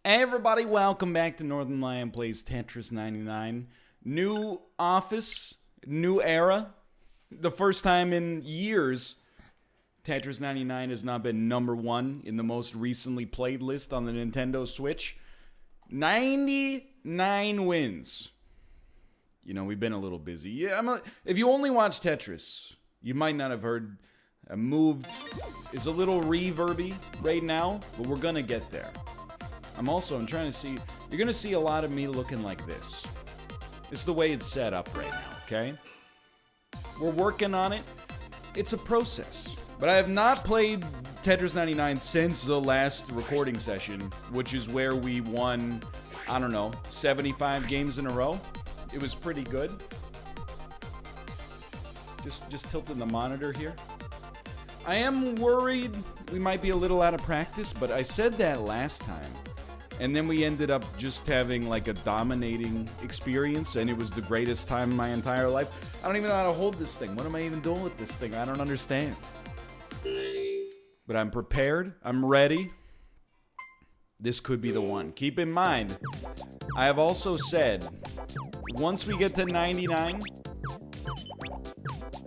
Hey everybody, welcome back to Northernlion Plays Tetris 99. New office, new era. The first time in years Tetris 99 has not been number one in the most recently played list on the Nintendo Switch. 99 wins. You know, we've been a little busy. Yeah, if you only watch Tetris, you might not have heard. Moved is a little reverby right now, but we're gonna get there. I'm trying to see, you're gonna see a lot of me looking like this. It's the way it's set up right now, okay? We're working on it. It's a process. But I have not played Tetris 99 since the last recording session, which is where we won, I don't know, 75 games in a row. It was pretty good. Just tilting the monitor here. I am worried we might be a little out of practice, but I said that last time. And then we ended up just having like a dominating experience, and it was the greatest time in my entire life. I don't even know how to hold this thing. What am I even doing with this thing? I don't understand. But I'm prepared. I'm ready. This could be the one. Keep in mind, I have also said, once we get to 99,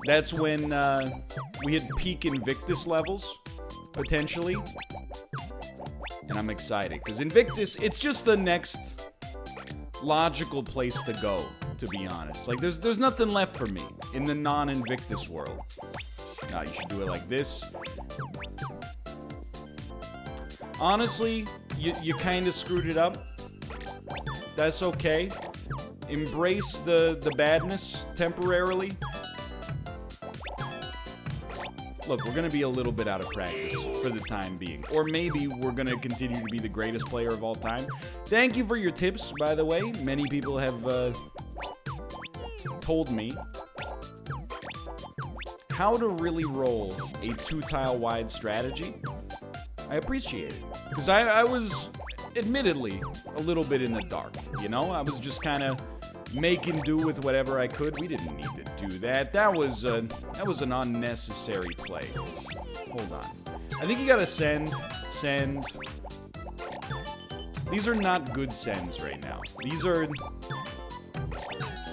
that's when we hit peak Invictus levels, potentially. And I'm excited, because Invictus, it's just the next logical place to go, to be honest. Like, there's nothing left for me in the non-Invictus world. Nah, you should do it like this. Honestly, you kind of screwed it up. That's okay. Embrace the badness temporarily. Look, we're going to be a little bit out of practice for the time being. Or maybe we're going to continue to be the greatest player of all time. Thank you for your tips, by the way. Many people have told me how to really roll a two-tile wide strategy. I appreciate it. Because I was, admittedly, a little bit in the dark, you know? I was just kind of making do with whatever I could. We didn't need to do that. That was an unnecessary play. Hold on. I think you gotta send. These are not good sends right now. These are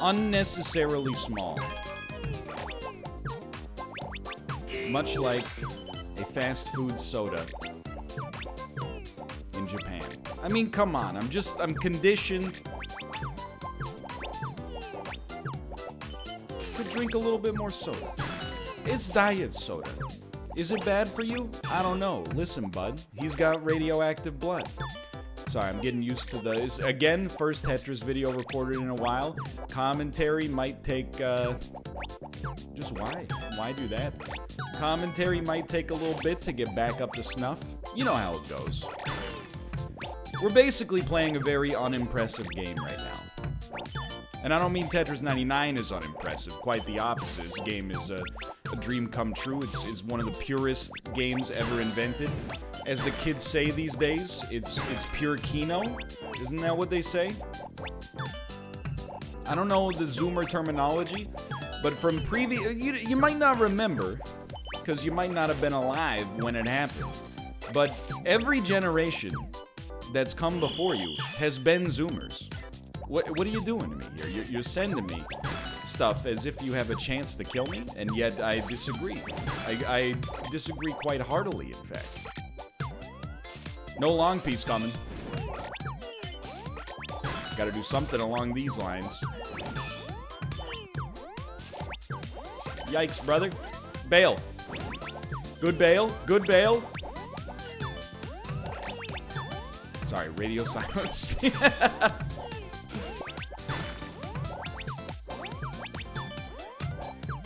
unnecessarily small. Much like a fast food soda in Japan. I mean, come on. I'm conditioned to drink a little bit more soda. It's diet soda. Is it bad for you? I don't know. Listen, bud. He's got radioactive blood. Sorry, I'm getting used to this. Again, first Tetris video recorded in a while. Commentary might take, just why? Why do that? Commentary might take a little bit to get back up to snuff. You know how it goes. We're basically playing a very unimpressive game right now. And I don't mean Tetris 99 is unimpressive. Quite the opposite. This game is a dream come true. It's one of the purest games ever invented. As the kids say these days, it's pure Kino. Isn't that what they say? I don't know the Zoomer terminology, but from previous... You might not remember, because you might not have been alive when it happened. But every generation that's come before you has been Zoomers. What are you doing to me here? You're sending me stuff as if you have a chance to kill me, and yet I disagree. I disagree quite heartily, in fact. No long piece coming. Gotta do something along these lines. Yikes, brother. Bail. Good bail. Good bail. Sorry, radio silence.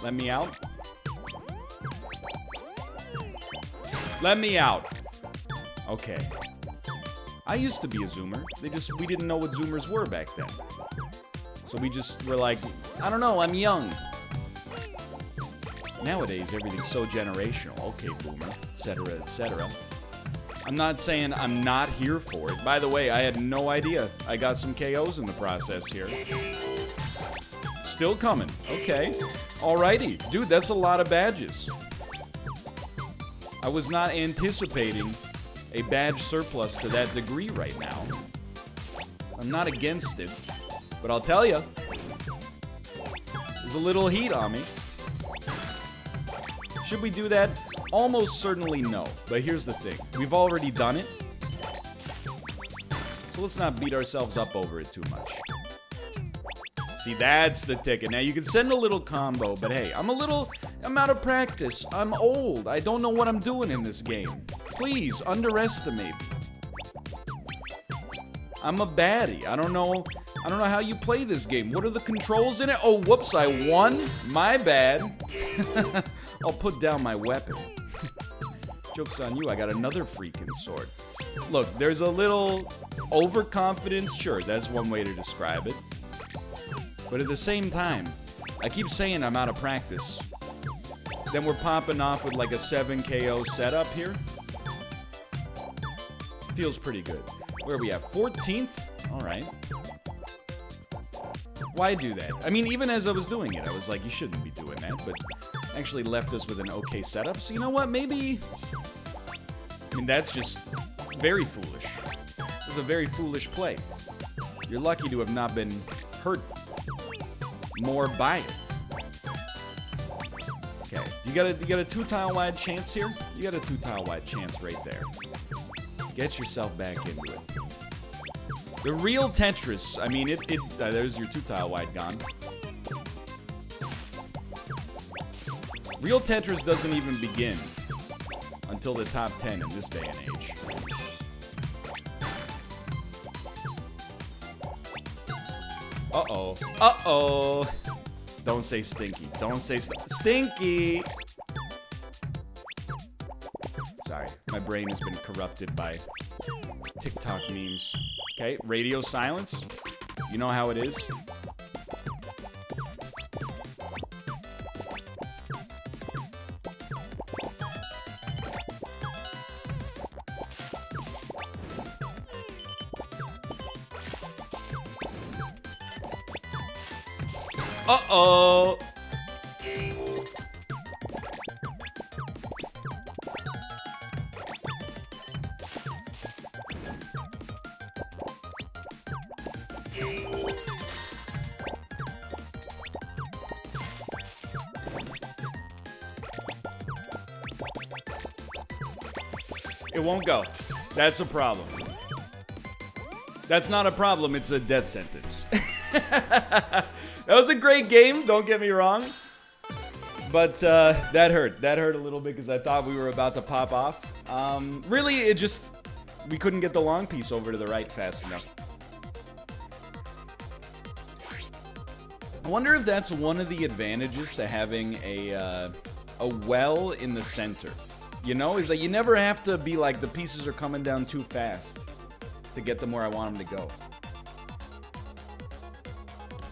Let me out. Let me out. Okay. I used to be a Zoomer. We didn't know what Zoomers were back then. So we just were like, I don't know, I'm young. Nowadays, everything's so generational. Okay, boomer, etc., etc. I'm not saying I'm not here for it. By the way, I had no idea. I got some KOs in the process here. Still coming. Okay. Alrighty. Dude, that's a lot of badges. I was not anticipating a badge surplus to that degree right now. I'm not against it, but I'll tell you, there's a little heat on me. Should we do that? Almost certainly no, but here's the thing. We've already done it, so let's not beat ourselves up over it too much. See, that's the ticket. Now, you can send a little combo, but hey, I'm out of practice. I'm old. I don't know what I'm doing in this game. Please, underestimate me. I'm a baddie. I don't know how you play this game. What are the controls in it? Oh, whoops, I won. My bad. I'll put down my weapon. Joke's on you, I got another freaking sword. Look, there's a little overconfidence. Sure, that's one way to describe it. But at the same time, I keep saying I'm out of practice. Then we're popping off with like a 7 KO setup here. Feels pretty good. Where are we at? 14th? Alright. Why do that? I mean, even as I was doing it, I was like, you shouldn't be doing that, but actually left us with an okay setup. So you know what? Maybe... I mean, that's just very foolish. It was a very foolish play. You're lucky to have not been hurt more by it. Okay, you got a 2-tile wide chance here? You got a 2-tile wide chance right there. Get yourself back into it. The real Tetris, I mean, there's your 2-tile wide gone. Real Tetris doesn't even begin until the top 10 in this day and age. Uh-oh. Uh-oh. Don't say stinky. Don't say stinky. Sorry, my brain has been corrupted by TikTok memes. Okay, radio silence. You know how it is. Uh-oh. It won't go. That's a problem. That's not a problem, it's a death sentence. That was a great game, don't get me wrong. But that hurt. That hurt a little bit because I thought we were about to pop off. Really, we couldn't get the long piece over to the right fast enough. I wonder if that's one of the advantages to having a well in the center. You know, is that you never have to be like the pieces are coming down too fast to get them where I want them to go.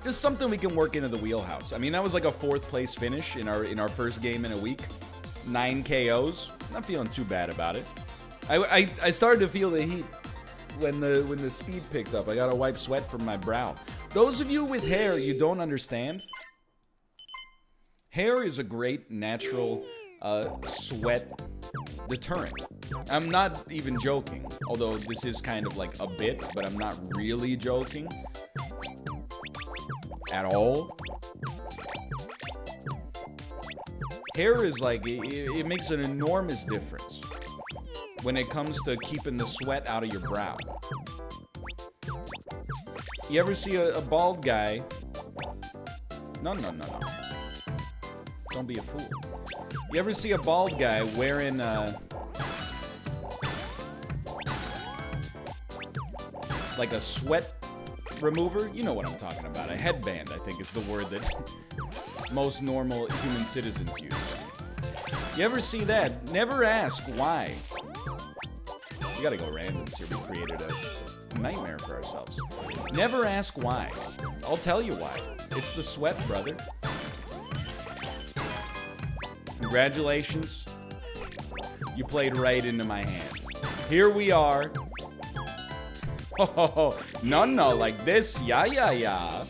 Just something we can work into the wheelhouse. I mean, that was like a 4th place finish in our first game in a week. 9 KOs. Not feeling too bad about it. I started to feel the heat when the speed picked up. I gotta wipe sweat from my brow. Those of you with hair, you don't understand. Hair is a great natural sweat deterrent. I'm not even joking, although this is kind of like a bit, but I'm not really joking at all. Hair is like, it makes an enormous difference when it comes to keeping the sweat out of your brow. You ever see a bald guy? No. Don't be a fool. You ever see a bald guy wearing like a sweat remover? You know what I'm talking about. A headband, I think, is the word that most normal human citizens use. You ever see that? Never ask why. We gotta go randoms here. We created a nightmare for ourselves. Never ask why. I'll tell you why. It's the sweat, brother. Congratulations. You played right into my hands. Here we are. Oh, no, like this. Yeah.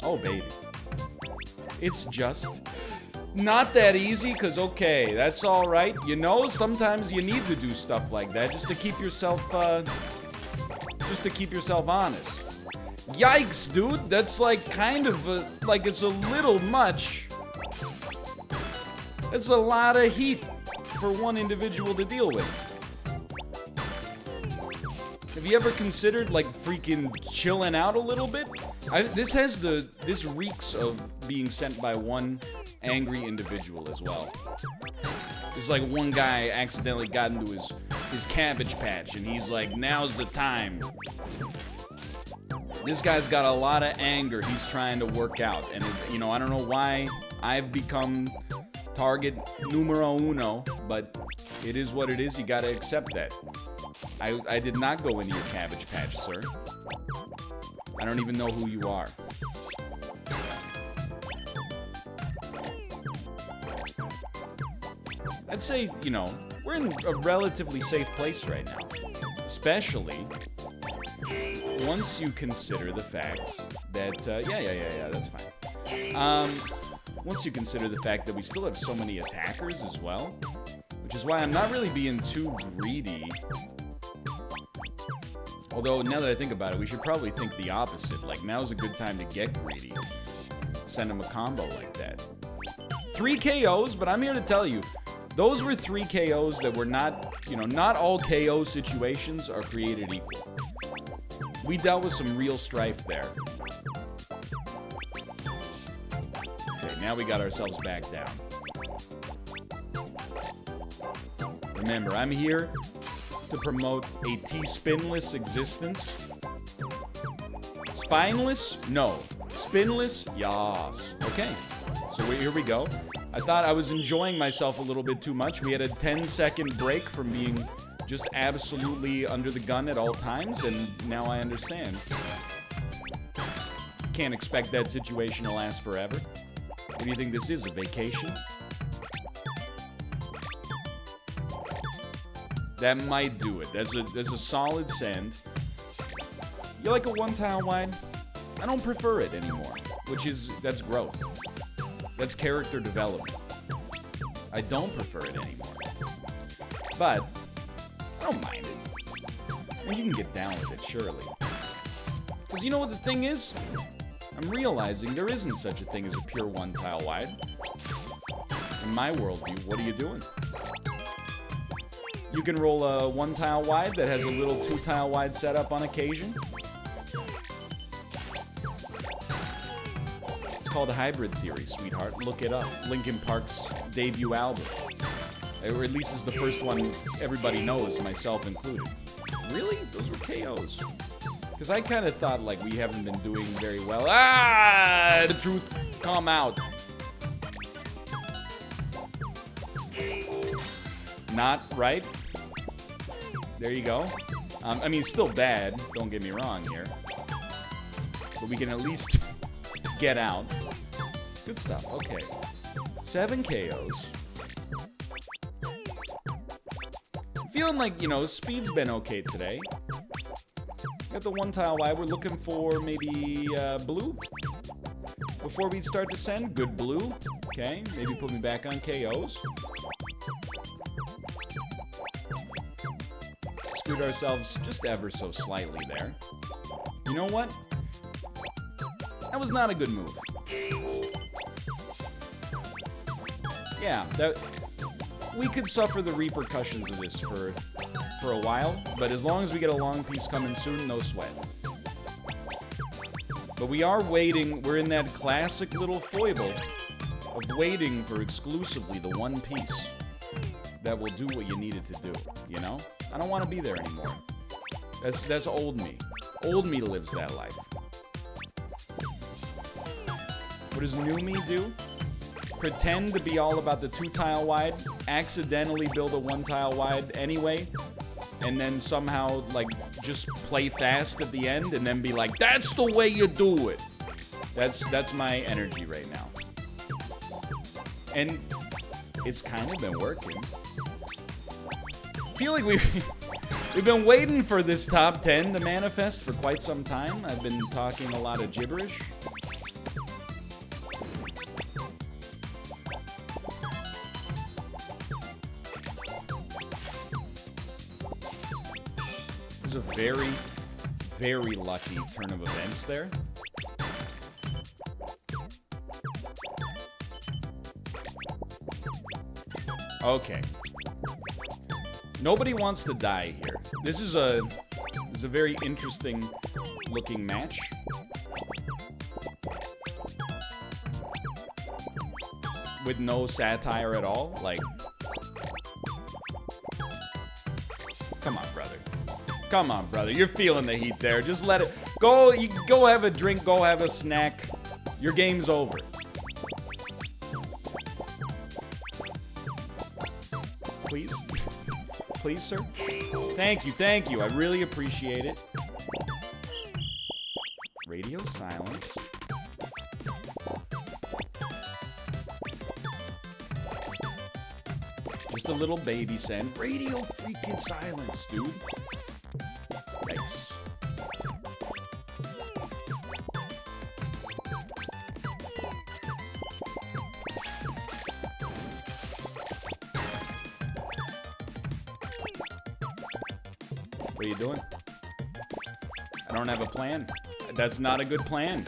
Oh, baby. It's just Not that easy, because, okay, that's all right. You know, sometimes you need to do stuff like that just to keep yourself, honest. Yikes, dude. That's, like, kind of, like, it's a little much. It's a lot of heat for one individual to deal with. Have you ever considered, like, freaking chilling out a little bit? This reeks of being sent by one angry individual as well. It's like one guy accidentally got into his cabbage patch, and he's like, now's the time. This guy's got a lot of anger he's trying to work out, and, you know, I don't know why I've become target numero uno, but it is what it is. You gotta accept that. I did not go into your cabbage patch, sir. I don't even know who you are. I'd say, you know, we're in a relatively safe place right now. Especially once you consider the fact that, yeah, that's fine. Once you consider the fact that we still have so many attackers as well, which is why I'm not really being too greedy. Although, now that I think about it, we should probably think the opposite. Like, now's a good time to get greedy. Send him a combo like that. 3 KOs, but I'm here to tell you, those were 3 KOs that were not, you know, not all KO situations are created equal. We dealt with some real strife there. Okay, now we got ourselves back down. Remember, I'm here to promote a T-spinless existence. Spineless? No. Spinless? Yas. Okay, so here we go. I thought I was enjoying myself a little bit too much. We had a 10-second break from being just absolutely under the gun at all times, and now I understand. Can't expect that situation to last forever. What do you think this is, a vacation? That might do it. There's a solid send. You like a one-tile wide? I don't prefer it anymore, that's growth. That's character development. I don't prefer it anymore. But I don't mind it. I mean, you can get down with it, surely. Because you know what the thing is? I'm realizing there isn't such a thing as a pure one-tile wide. In my worldview, what are you doing? You can roll a one-tile wide that has a little two-tile wide setup on occasion. It's called a hybrid theory, sweetheart. Look it up. Linkin Park's debut album. Or at least it's the first one everybody knows, myself included. Really? Those were KOs. Because I kind of thought, like, we haven't been doing very well. Ah! The truth come out. Not right. There you go. I mean, it's still bad. Don't get me wrong here. But we can at least get out. Good stuff. Okay. 7 KOs. Feeling like, you know, speed's been okay today. Got the one-tile wide. We're looking for maybe blue. Before we start to send, good blue. Okay, maybe put me back on KOs. Screwed ourselves just ever so slightly there. You know what? That was not a good move. Yeah, we could suffer the repercussions of this for a while, but as long as we get a long piece coming soon, no sweat. But we are waiting, we're in that classic little foible of waiting for exclusively the one piece that will do what you need it to do, you know? I don't want to be there anymore. That's old me. Old me lives that life. What does new me do? Pretend to be all about the 2-tile wide, accidentally build a 1-tile wide anyway, and then somehow, like, just play fast at the end, and then be like, that's the way you do it. That's my energy right now. And it's kind of been working. I feel like we've been waiting for this top 10 to manifest for quite some time. I've been talking a lot of gibberish. very, very lucky turn of events there. Okay. Nobody wants to die here. This is a very interesting looking match. With no satire at all. Like, come on, brother. Come on, brother. You're feeling the heat there. Just let it go. You go have a drink. Go have a snack. Your game's over. Please. Please, sir. Thank you. Thank you. I really appreciate it. Radio silence. Just a little baby send. Radio freaking silence, dude. Nice. What are you doing? I don't have a plan. That's not a good plan.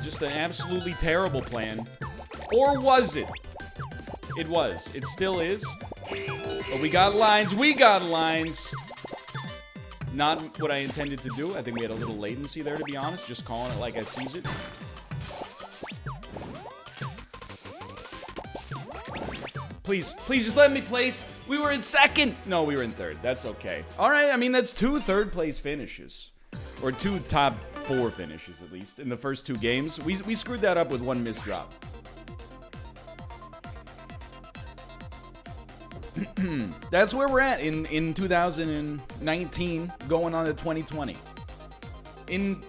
Just an absolutely terrible plan. Or was it? It was. It still is. But we got lines. We got lines. Not what I intended to do. I think we had a little latency there, to be honest. Just calling it like I sees it. Please, please just let me place. We were in second. No, we were in third. That's okay. All right, I mean, that's 2 third-place finishes. Or 2 top 4 finishes, at least, in the first 2 games. We screwed that up with 1 missed drop. That's where we're at in 2019, going on to 2020. In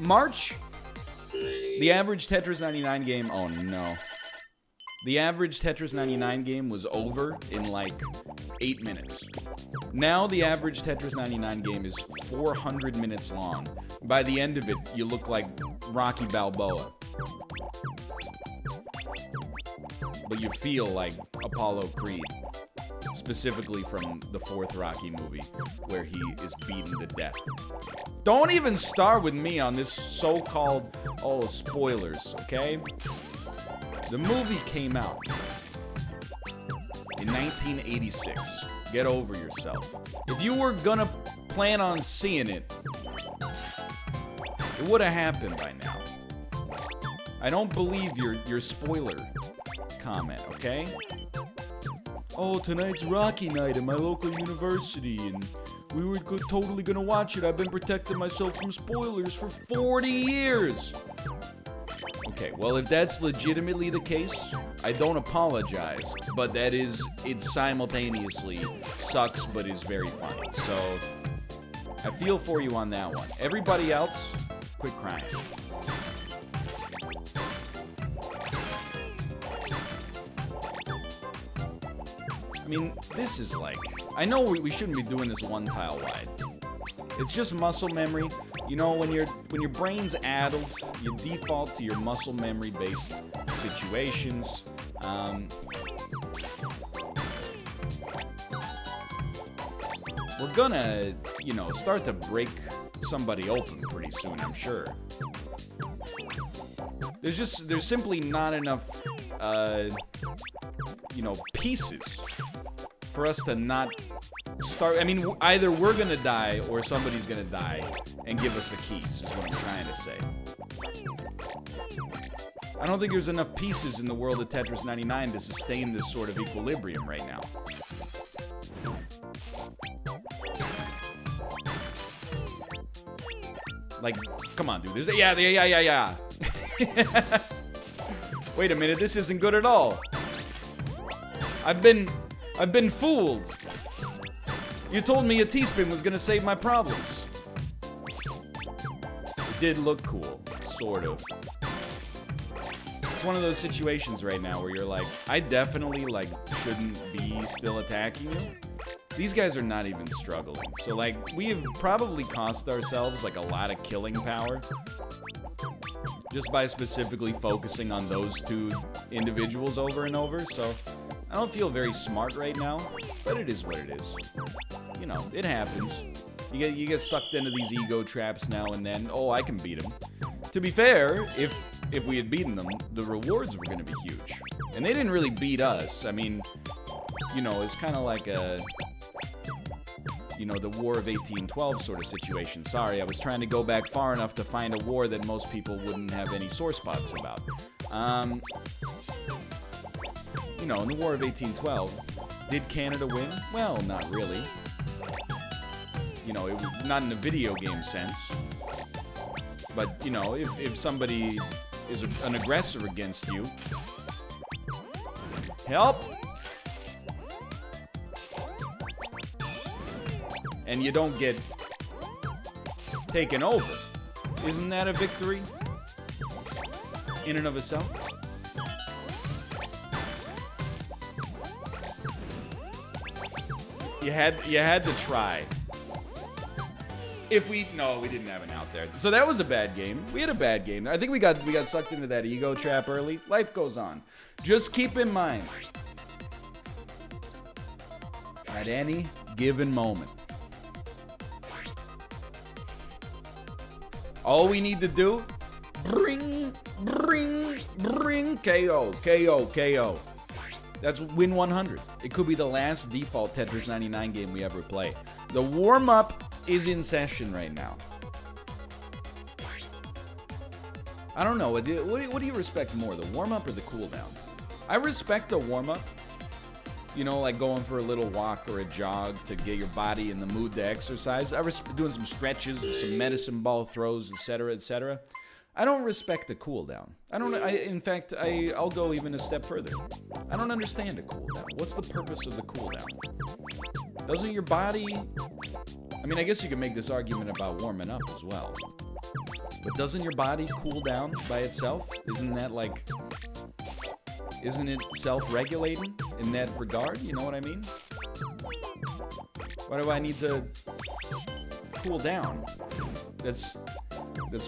March, the average Tetris 99 game... Oh, no. The average Tetris 99 game was over in, like, 8 minutes. Now the average Tetris 99 game is 400 minutes long. By the end of it, you look like Rocky Balboa. But you feel like Apollo Creed. Specifically from the 4th Rocky movie, where he is beaten to death. Don't even start with me on this so-called, spoilers, okay? The movie came out in 1986. Get over yourself. If you were gonna plan on seeing it, it would have happened by now. I don't believe your spoiler comment, okay? Oh, tonight's Rocky night at my local university, and we were totally gonna watch it. I've been protecting myself from spoilers for 40 years. Okay, well, if that's legitimately the case, I don't apologize, but that is, it simultaneously sucks, but is very funny. So, I feel for you on that one. Everybody else, quit crying. I mean, this is like... I know we shouldn't be doing this 1 tile wide. It's just muscle memory. You know, when your brain's addled, you default to your muscle memory-based situations. We're gonna, you know, start to break somebody open pretty soon, I'm sure. There's simply not enough, you know, pieces for us to not start. I mean, either we're gonna die or somebody's gonna die and give us the keys, is what I'm trying to say. I don't think there's enough pieces in the world of Tetris 99 to sustain this sort of equilibrium right now. Like, come on, dude. Yeah. Wait a minute, this isn't good at all. I've been fooled. You told me a teaspoon was gonna save my problems. It did look cool, sort of. It's one of those situations right now where you're like, I definitely, like, shouldn't be still attacking you. These guys are not even struggling. So, like, we have probably cost ourselves, like, a lot of killing power. Just by specifically focusing on those 2 individuals over and over. So, I don't feel very smart right now, but it is what it is. You know, it happens. You get sucked into these ego traps now and then. Oh, I can beat them. To be fair, if we had beaten them, the rewards were going to be huge. And they didn't really beat us. I mean, you know, it's kind of like a, you know, the War of 1812 sort of situation. Sorry, I was trying to go back far enough to find a war that most people wouldn't have any sore spots about. You know, in the War of 1812, did Canada win? Well, not really. You know, it was not in a video game sense. But, you know, if somebody is an aggressor against you, help! And you don't get taken over. Isn't that a victory in and of itself? You had to try. No, we didn't have an out there. So that was a bad game. We had a bad game. I think we got sucked into that ego trap early. Life goes on. Just keep in mind, at any given moment, all we need to do, bring, KO. That's win 100. It could be the last default Tetris 99 game we ever play. The warm-up is in session right now. I don't know. What do you respect more, the warm-up or the cooldown? I respect the warm-up. You know, like going for a little walk or a jog to get your body in the mood to exercise. I respect doing some stretches, some medicine ball throws, etc., etc. I don't respect the cooldown. In fact, I'll go even a step further. I don't understand a cooldown. What's the purpose of the cooldown? Doesn't your body... I mean, I guess you can make this argument about warming up as well. But doesn't your body cool down by itself? Isn't that like... Isn't it self-regulating in that regard? You know what I mean? Why do I need to cool down? That's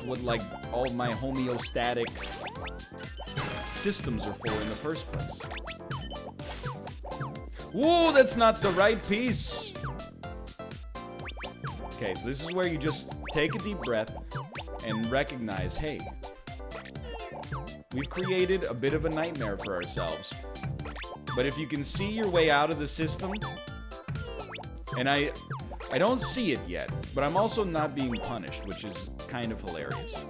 what, like, all my homeostatic systems are for in the first place. Whoa, that's not the right piece! Okay, so this is where you just take a deep breath and recognize, hey, we've created a bit of a nightmare for ourselves. But if you can see your way out of the system, and I don't see it yet, but I'm also not being punished, which is kind of hilarious.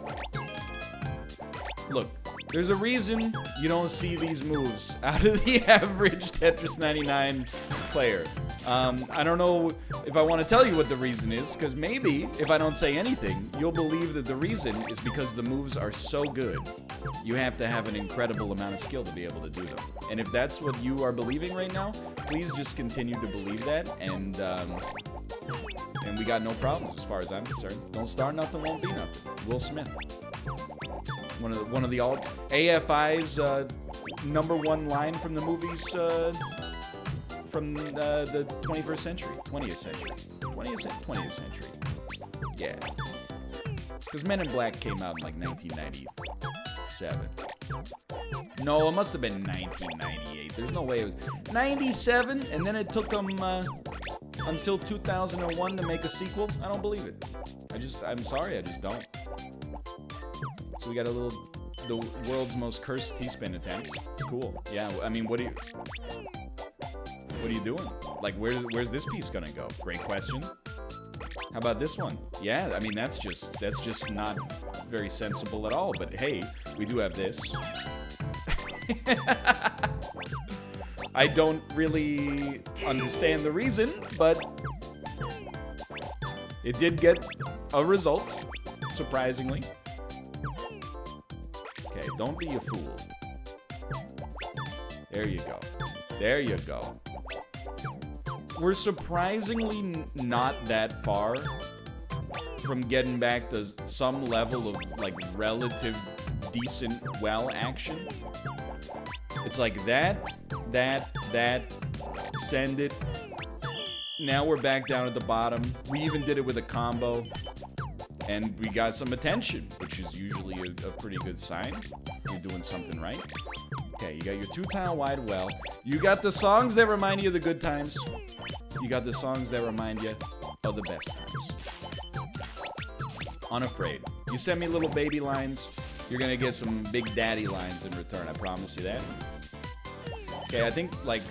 Look, there's a reason you don't see these moves out of the average Tetris 99 player. I don't know if I want to tell you what the reason is, because maybe, if I don't say anything, you'll believe that the reason is because the moves are so good. You have to have an incredible amount of skill to be able to do them. And if that's what you are believing right now, please just continue to believe that, and we got no problems as far as I'm concerned. Don't start nothing, won't be nothing. Will Smith. One of the AFI's #1 line from the movies from the 20th century. Yeah. Because Men in Black came out in like 1997. No, it must have been 1998. There's no way it was 97, and then it took them until 2001 to make a sequel. I don't believe it. I'm sorry, I just don't. So we got the world's most cursed T-spin attempts. Cool. Yeah, I mean, what are you doing? Like, where's this piece gonna go? Great question. How about this one? Yeah, I mean, that's just not very sensible at all, but hey, we do have this. I don't really understand the reason, but it did get a result, surprisingly. Okay, don't be a fool. There you go. There you go. We're surprisingly not that far from getting back to some level of, like, relative decent well action. It's like that, send it. Now we're back down at the bottom. We even did it with a combo. And we got some attention, which is usually a pretty good sign. You're doing something right. Okay, you got your 2-tile wide well. You got the songs that remind you of the good times. You got the songs that remind you of the best times. Unafraid. You send me little baby lines, you're gonna get some big daddy lines in return. I promise you that. Okay, I think, like,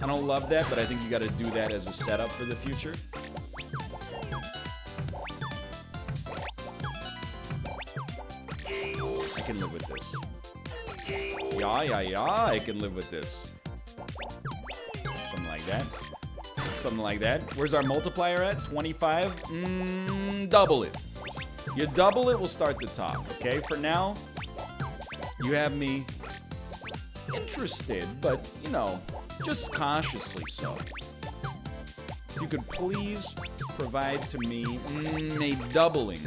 I don't love that, but I think you gotta do that as a setup for the future. I can live with this. Yeah, I can live with this. Something like that. Something like that. Where's our multiplier at? 25? Double it. You double it, we'll start the top, okay? For now, you have me interested, but, you know, just cautiously so. If you could please provide to me a doubling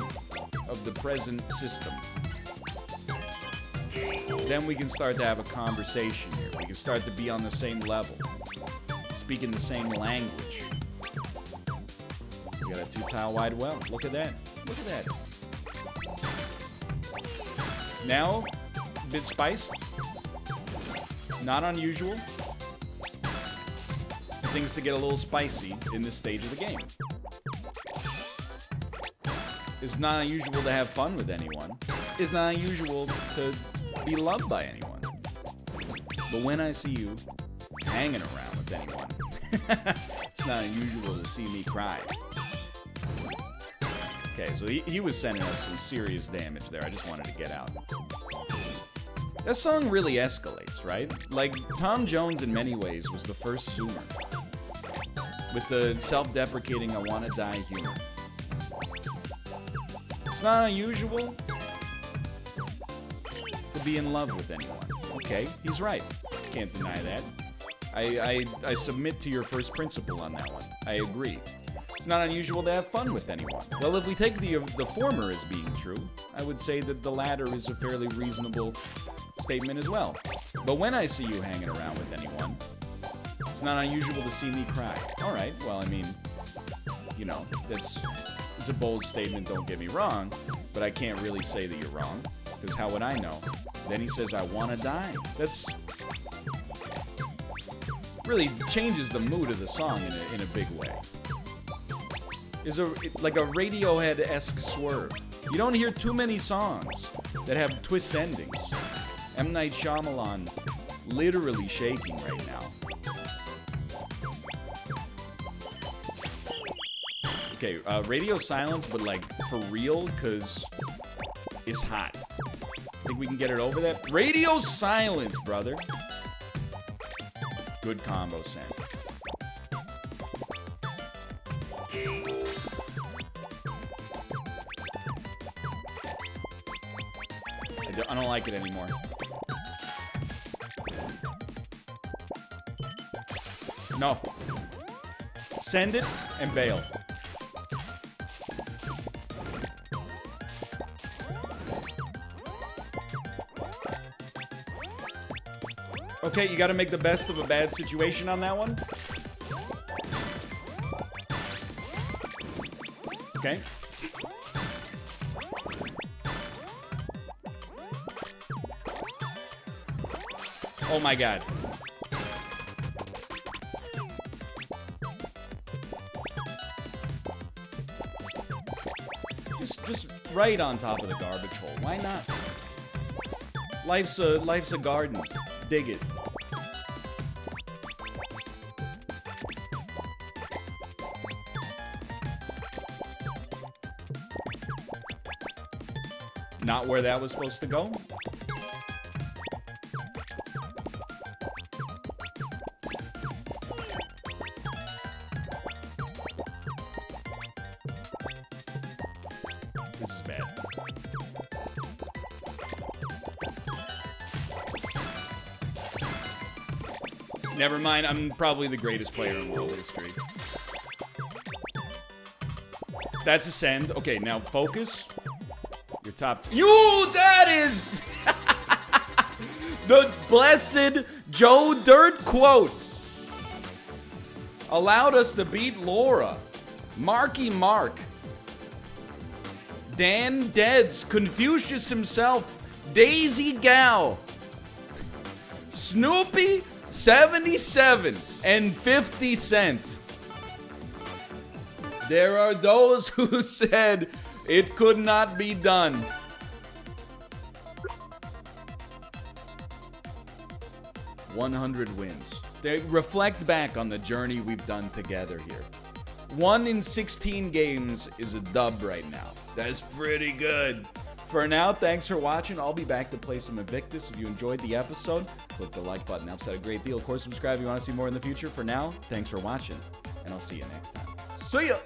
of the present system. Then we can start to have a conversation here. We can start to be on the same level. Speaking the same language. You got a 2-tile wide well. Look at that. Look at that. Now, a bit spiced. Not unusual. Things to get a little spicy in this stage of the game. It's not unusual to have fun with anyone. It's not unusual to be loved by anyone. But when I see you hanging around with anyone, it's not unusual to see me cry. Okay, so he was sending us some serious damage there. I just wanted to get out. That song really escalates, right? Like, Tom Jones in many ways was the first Zoomer. With the self-deprecating I wanna die humor. It's not unusual to be in love with anyone. Okay, he's right. Can't deny that. I submit to your first principle on that one. I agree. It's not unusual to have fun with anyone. Well, if we take the former as being true, I would say that the latter is a fairly reasonable statement as well. But when I see you hanging around with anyone, it's not unusual to see me cry. All right, well, I mean, you know, it's a bold statement, don't get me wrong, but I can't really say that you're wrong, because how would I know? Then he says, I wanna die. That's really changes the mood of the song in a big way. Is like a Radiohead-esque swerve. You don't hear too many songs that have twist endings. M. Night Shyamalan literally shaking right now. Okay, radio silence, but like for real, because it's hot. Think we can get it over that? Radio silence, brother. Good combo, Sam. I don't like it anymore. No. Send it and bail. Okay, you gotta make the best of a bad situation on that one. Okay. Oh my god. Just right on top of the garbage hole. Why not? Life's a garden. Dig it. Not where that was supposed to go. This is bad. Never mind, I'm probably the greatest player in world history. That's a send. Okay, now focus. Your top two. That is the blessed Joe Dirt quote. Allowed us to beat Laura, Marky Mark, Dan Deads, Confucius himself, Daisy Gal, Snoopy, 77 and 50 cents. There are those who said it could not be done. $100 wins. They reflect back on the journey we've done together here. 1 in 16 games is a dub right now. That's pretty good. For now, thanks for watching. I'll be back to play some Invictus. If you enjoyed the episode, click the like button. Helps out a great deal. Of course, subscribe if you want to see more in the future. For now, thanks for watching, and I'll see you next time. See ya!